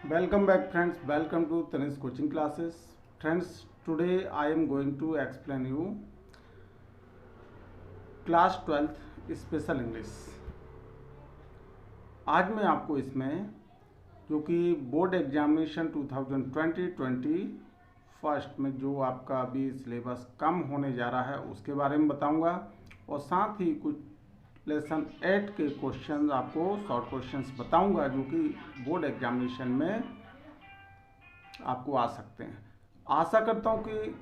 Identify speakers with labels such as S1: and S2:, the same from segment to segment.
S1: Welcome back friends, welcome to Tanish coaching classes. Friends, today I am going to explain you class 12th special English. आज मैं आपको इसमें जो कि board examination 2020-20 first में जो आपका अभी सिलेबस कम होने जा रहा है उसके बारे में बताऊंगा और साथ ही कुछ लेसन 8 के क्वेश्चन आपको शॉर्ट क्वेश्चंस बताऊंगा जो कि बोर्ड एग्जामिनेशन में आपको आ सकते हैं। आशा करता हूं कि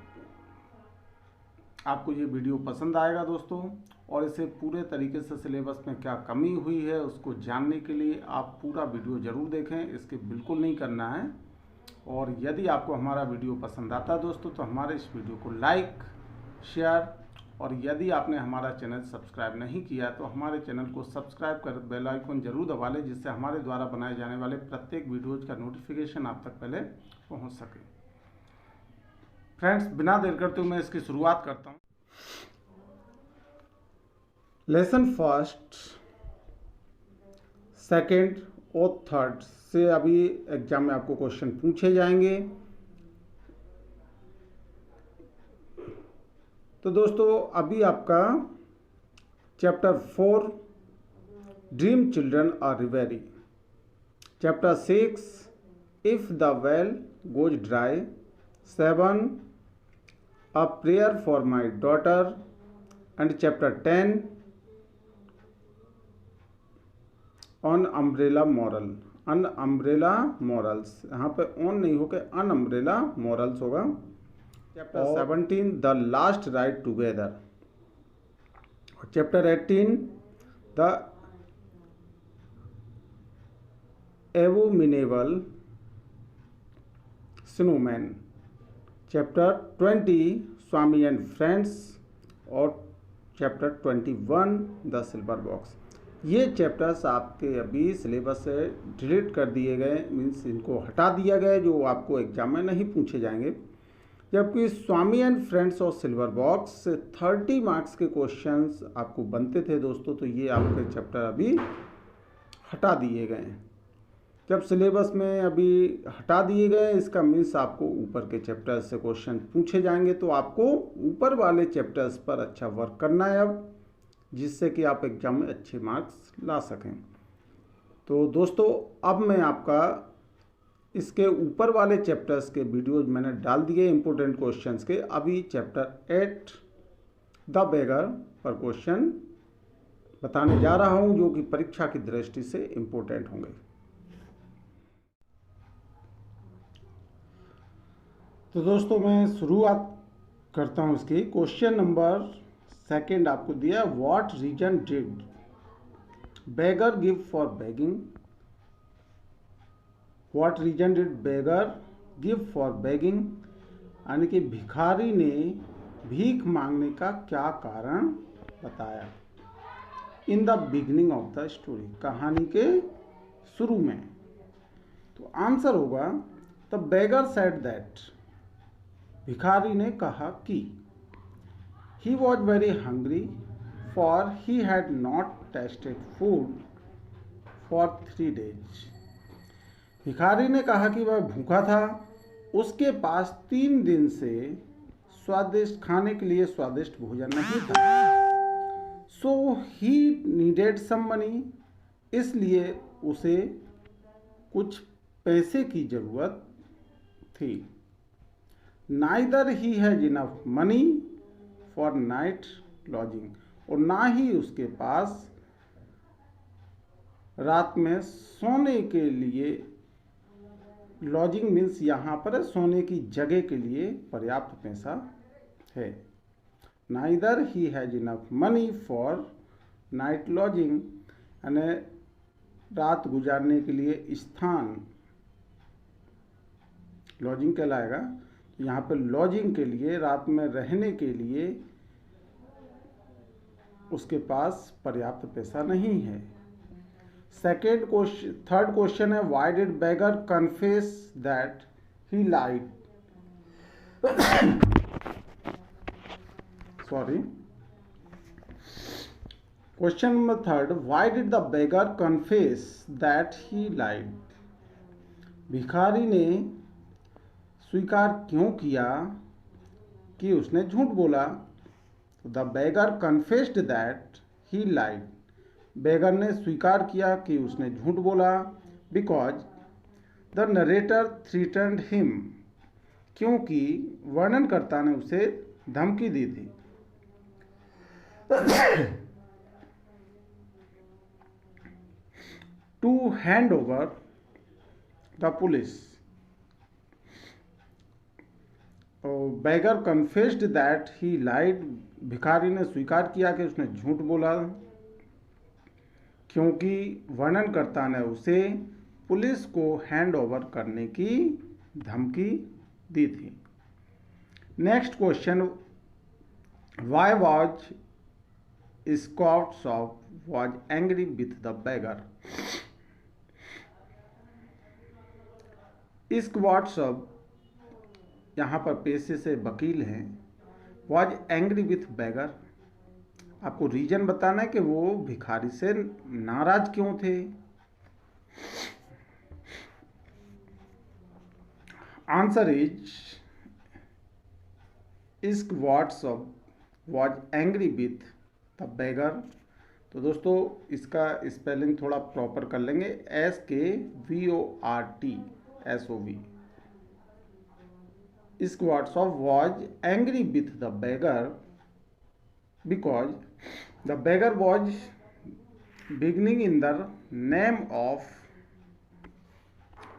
S1: आपको ये वीडियो पसंद आएगा दोस्तों, और इसे पूरे तरीके से सिलेबस में क्या कमी हुई है उसको जानने के लिए आप पूरा वीडियो ज़रूर देखें, इसके बिल्कुल नहीं करना है। और यदि आपको हमारा वीडियो पसंद आता है दोस्तों तो हमारे इस वीडियो को लाइक, शेयर, और यदि आपने हमारा चैनल सब्सक्राइब नहीं किया तो हमारे चैनल को सब्सक्राइब कर बेल आइकन जरूर दबा लें, जिससे हमारे द्वारा बनाए जाने वाले प्रत्येक वीडियोज का नोटिफिकेशन आप तक पहले पहुंच सके। फ्रेंड्स, बिना देर करते हुए मैं इसकी शुरुआत करता हूं। लेसन फर्स्ट, सेकंड और थर्ड से अभी एग्जाम में आपको क्वेश्चन पूछे जाएंगे। तो दोस्तों अभी आपका chapter 4 dream children are reverie, chapter 6 if the well goes dry, 7 a prayer for my daughter, and chapter 10 on umbrella moral, an umbrella morals, यहाँ पे ऑन नहीं होकर अन अम्ब्रेला मॉरल्स होगा। Chapter 17 the last ride together, chapter 18 the abominable snowman, chapter 20 Swami and friends, और chapter 21 the silver box. ये chapters आपके अभी syllabus से डिलीट कर दिए गए, मीन्स इनको हटा दिया गया जो आपको एग्जाम में नहीं पूछे जाएंगे। जबकि स्वामी एंड फ्रेंड्स और सिल्वर बॉक्स से 30 मार्क्स के क्वेश्चंस आपको बनते थे दोस्तों, तो ये आपके चैप्टर अभी हटा दिए गए हैं। जब सिलेबस में अभी हटा दिए गए इसका मीन्स आपको ऊपर के चैप्टर्स से क्वेश्चन पूछे जाएंगे, तो आपको ऊपर वाले चैप्टर्स पर अच्छा वर्क करना है अब, जिससे कि आप एग्जाम में अच्छे मार्क्स ला सकें। तो दोस्तों अब मैं आपका इसके ऊपर वाले चैप्टर्स के वीडियोज मैंने डाल दिए इंपॉर्टेंट क्वेश्चंस के। अभी चैप्टर 8 द बेगर पर क्वेश्चन बताने जा रहा हूं जो कि परीक्षा की दृष्टि से इंपॉर्टेंट होंगे। तो दोस्तों मैं शुरुआत करता हूं इसकी। क्वेश्चन नंबर 2 आपको दिया, what reason did beggar give for begging, what reason did beggar give for begging, यानी कि भिखारी ने भीख मांगने का क्या कारण बताया। In the beginning of the story, कहानी के शुरू में। तो आंसर होगा द बेगर सेड दैट, भिखारी ने कहा कि he was very hungry for he had not tested food for 3 days। भिखारी ने कहा कि वह भूखा था, उसके पास 3 दिन से स्वादिष्ट खाने के लिए स्वादिष्ट भोजन नहीं था। सो ही नीडेड सम मनी, इसलिए उसे कुछ पैसे की जरूरत थी। Neither he has enough money for night lodging, और ना ही उसके पास रात में सोने के लिए, लॉजिंग मीन्स यहाँ पर सोने की जगह के लिए पर्याप्त पैसा है। Neither he has enough money for night lodging, यानी रात गुजारने के लिए स्थान लॉजिंग कहलाएगा। यहाँ पर लॉजिंग के लिए, रात में रहने के लिए उसके पास पर्याप्त पैसा नहीं है। थर्ड क्वेश्चन है, why did beggar confess that he lied, sorry. Question number 3, why did the beggar confess that he lied, भिखारी ने स्वीकार क्यों किया कि उसने झूठ बोला? The beggar confessed that he lied. Beggar ने स्वीकार किया कि उसने झूठ बोला because the narrator threatened him. क्योंकि वर्णनकर्ता ने उसे धमकी दी थी। To hand over the police. Beggar confessed that he lied. भिखारी ने स्वीकार किया कि उसने झूठ बोला क्योंकि वर्णनकर्ता ने उसे पुलिस को हैंड ओवर करने की धमकी दी थी। Next question, why was Skvortsov was angry with the beggar. Skvortsov यहाँ पर पेशे से वकील हैं। वॉज एंग्री विथ बेगर, आपको रीजन बताना है कि वो भिखारी से नाराज क्यों थे। Answer is Skvortsov was angry with the beggar. तो दोस्तों इसका स्पेलिंग थोड़ा प्रॉपर कर लेंगे, SKVORTSOV। Squatsov was angry with the beggar because the beggar was beginning in the name of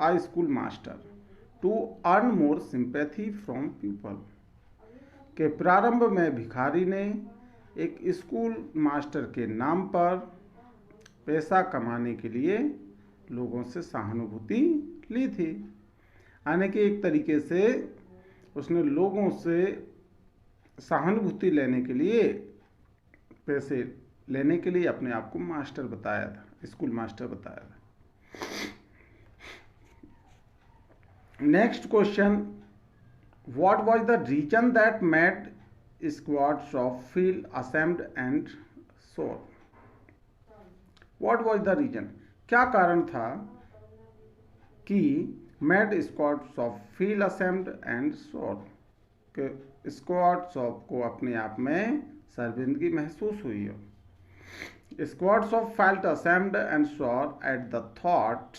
S1: a schoolmaster to earn more sympathy from people। के प्रारंभ में भिखारी ने एक स्कूल मास्टर के नाम पर पैसा कमाने के लिए लोगों से सहानुभूति ली थी। यानी कि एक तरीके से उसने लोगों से सहानुभूति लेने के लिए, पैसे लेने के लिए अपने आप को मास्टर बताया था, स्कूल मास्टर बताया था। Next question, what was the reason that made Skvortsov feel ashamed and sore. What was the reason, क्या कारण था कि made Skvortsov feel ashamed and sore, कि स्क्वाट्सऑफ को अपने आप में शर्मिंदगी महसूस हुई हो। स्क्वाट्सऑफ फेल्ट असेम्ड एंड सोर एट द थॉट,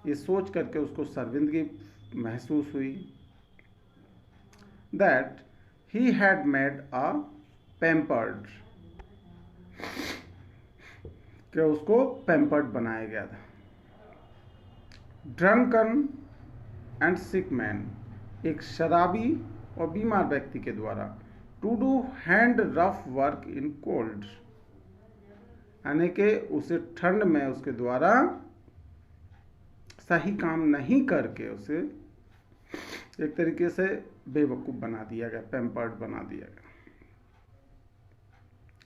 S1: ये सोच करके उसको शर्मिंदगी महसूस हुई that he had made a pampered, कि उसको पैम्पर्ड बनाया गया था। ड्रंकन एंड सिक मैन, एक शराबी और बीमार व्यक्ति के द्वारा। To do hand rough work in cold, यानी कि उसे ठंड में उसके द्वारा सही काम नहीं करके उसे एक तरीके से बेवकूफ़ बना दिया गया, पैम्पर्ड बना दिया गया।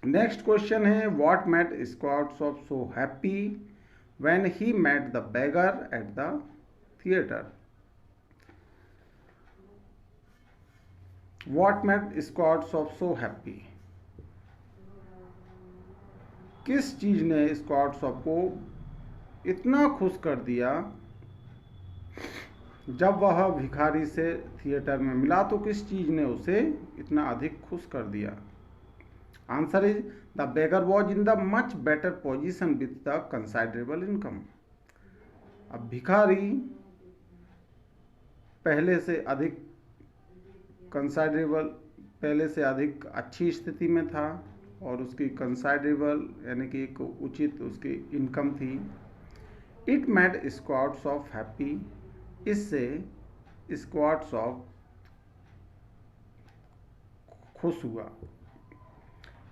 S1: नेक्स्ट क्वेश्चन है, what made Skvortsov so happy when he met the beggar at the theatre. What made Skvortsov so happy, किस चीज ने स्क्वाट्सऑफ को इतना खुश कर दिया जब वह भिखारी से थिएटर में मिला, तो किस चीज ने उसे इतना अधिक खुश कर दिया। Answer is the beggar was in the much better position with the considerable income. अब भिखारी पहले से अधिक कंसिडरेबल, पहले से अधिक अच्छी स्थिति में था और उसकी कंसिडरेबल यानी कि एक उचित उसकी इनकम थी। इट मेड स्क्वाट्सऑफ हैप्पी, इससे स्क्वाट्सऑफ खुश हुआ।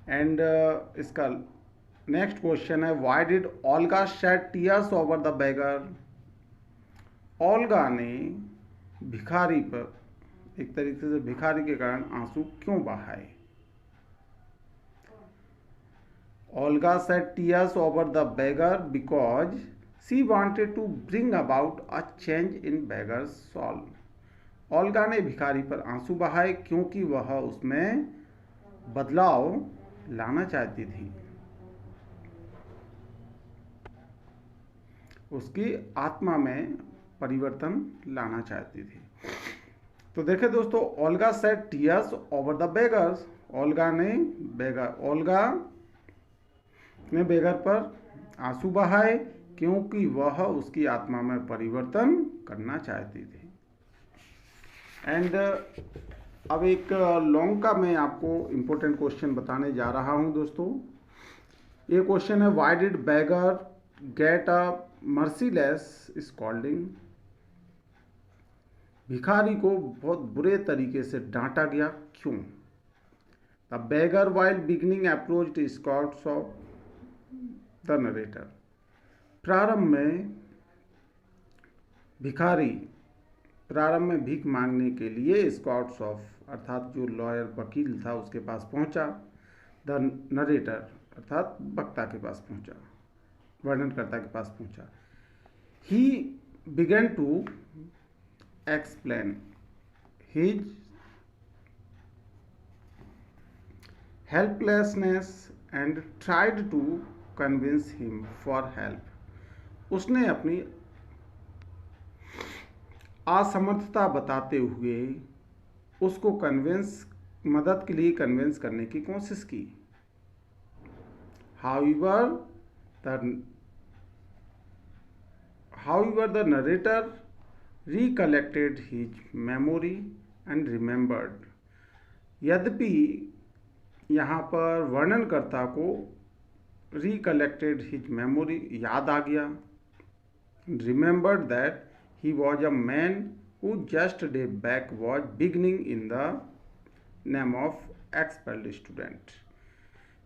S1: एंड इसका नेक्स्ट क्वेश्चन है, why did Olga shed tears over the beggar. Olga ने भिखारी पर, एक तरीके से भिखारी के कारण आंसू क्यों बहाए। Olga shed tears over the beggar because she wanted to bring about a change in beggar's soul. Olga ने भिखारी पर आंसू बहाए क्योंकि वह उसमें बदलाव लाना चाहती थी, उसकी आत्मा में परिवर्तन लाना चाहती थी। तो देखें दोस्तों, Olga shed tears over the beggars. Olga ने बेगर पर आंसू बहाए क्योंकि वह उसकी आत्मा में परिवर्तन करना चाहती थी। एंड अब एक लॉन्ग का मैं आपको इम्पोर्टेंट क्वेश्चन बताने जा रहा हूं दोस्तों। ये क्वेश्चन है, why did beggar get a merciless scolding. भिखारी को बहुत बुरे तरीके से डांटा गया, क्यों? The beggar while beginning approached scots of the narrator. प्रारंभ में भीख मांगने के लिए स्कॉट्स ऑफ अर्थात जो लॉयर वकील था उसके पास पहुंचा। द नरेटर अर्थात वक्ता के पास पहुंचा, वर्णनकर्ता के पास पहुंचा। He began to explain his helplessness and tried to convince him for help. उसने अपनी असमर्थता बताते हुए उसको मदद के लिए कन्विंस करने की कोशिश की। However, the narrator recollected his memory and remembered। यद्यपि यहाँ पर वर्णनकर्ता को recollected his memory याद आ गया, remembered that he was a man who just a day back was beginning in the name of expelled student।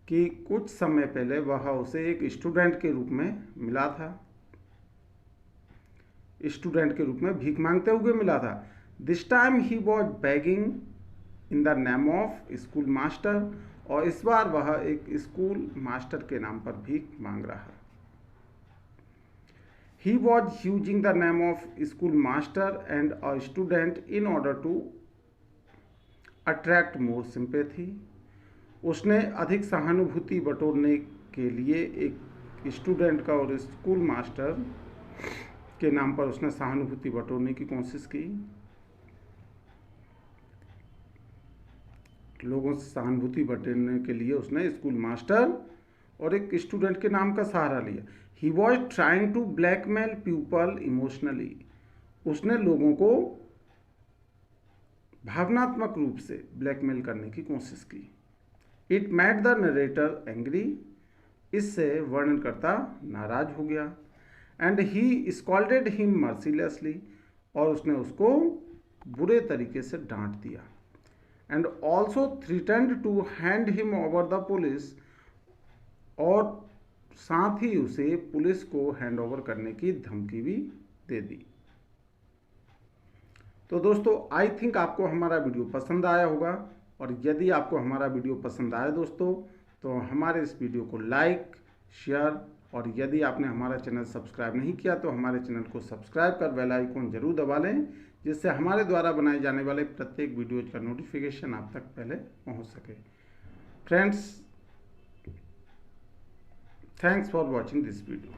S1: कि कुछ समय पहले वह उसे एक स्टूडेंट के रूप में मिला था, स्टूडेंट के रूप में भीख मांगते हुए मिला था। This time he was begging in the name of school master. और इस बार वह एक स्कूल मास्टर के नाम पर भीख मांग रहा है। He was using the name of schoolmaster and a student in order to attract more sympathy। उसने अधिक सहानुभूति बटोरने के लिए एक स्टूडेंट का और स्कूल मास्टर के नाम पर उसने सहानुभूति बटोरने की कोशिश की, लोगों से सहानुभूति बटोरने के लिए उसने स्कूल मास्टर और एक स्टूडेंट के नाम का सहारा लिया। He was trying to blackmail people emotionally। उसने लोगों को भावनात्मक रूप से ब्लैकमेल करने की कोशिश की। It made the narrator angry। इससे वर्णनकर्ता नाराज हो गया। And he scolded him mercilessly। और उसने उसको बुरे तरीके से डांट दिया। And also threatened to hand him over the police। और साथ ही उसे पुलिस को हैंड ओवर करने की धमकी भी दे दी। तो दोस्तों, आई थिंक आपको हमारा वीडियो पसंद आया होगा। और यदि आपको हमारा वीडियो पसंद आया दोस्तों, तो हमारे इस वीडियो को लाइक, शेयर, और यदि आपने हमारा चैनल सब्सक्राइब नहीं किया तो हमारे चैनल को सब्सक्राइब कर बेल आइकन जरूर दबा लें, जिससे हमारे द्वारा बनाए जाने वाले प्रत्येक वीडियो का नोटिफिकेशन आप तक पहले पहुंच सके। Friends, thanks for watching this video।